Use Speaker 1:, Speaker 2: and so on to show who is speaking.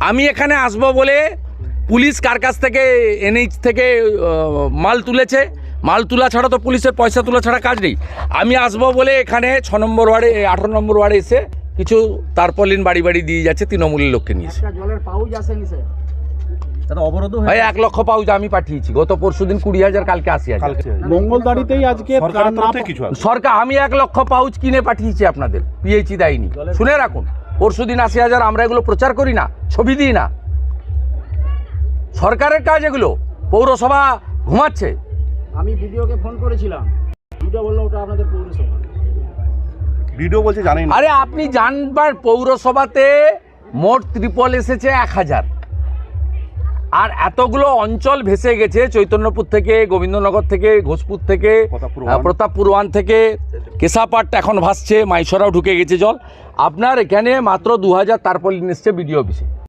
Speaker 1: আমি এখানে আসবো বলে পুলিশ কার কাছ থেকে এনএইচ থেকে মাল তুলেছে, মাল তোলা ছাড়া তো পুলিশের পয়সা তোলা ছাড়া কাজ নেই। আমি আসবো বলে এখানে 6 নম্বর ওয়ার্ডে 18 নম্বর ওয়ার্ডে এসে কিছু তারপলিন বাড়ি বাড়ি দিয়ে যাচ্ছে তৃণমূলের লোককে নিয়ে।
Speaker 2: জলের পাউচ আসেনি স্যার, অবরোধ
Speaker 1: ভাই 1 লক্ষ পাউচ আমি পাঠিয়েছি, গত পরশুদিন 20,000, কালকে 80,000।
Speaker 3: মঙ্গলদারিতেই আজকে
Speaker 1: সরকার আমি 1 লক্ষ পাউচ কিনে পাঠিয়েছি আপনাদের, পিএইচি দেয়নি। শুনে রাখুন, পরশুদিন 80,000। আমরা এগুলো প্রচার করি না, ছবি দিই না, সরকারের কাজ এগুলো। পৌরসভা ঘুমাচ্ছে।
Speaker 2: আমি ভিডিওকে ফোন করেছিলাম, ভিডিও বললো ওটা আপনাদের পৌরসভা।
Speaker 3: ভিডিও বলছে জানেন।
Speaker 1: আরে আপনি জানবার পৌরসভাতে মোট ত্রিপল এসেছে 1000, আর এতগুলো অঞ্চল ভেসে গেছে, চৈতন্যপুর থেকে, গোবিন্দনগর থেকে, ঘোষপুর থেকে, প্রতাপপুর 1 থেকে, কেশাপাট এখন ভাসছে, মাইসরাও ঢুকে গেছে জল। আপনার এখানে মাত্র 2000 তারপলিন এসছে বিডিও অফিসে।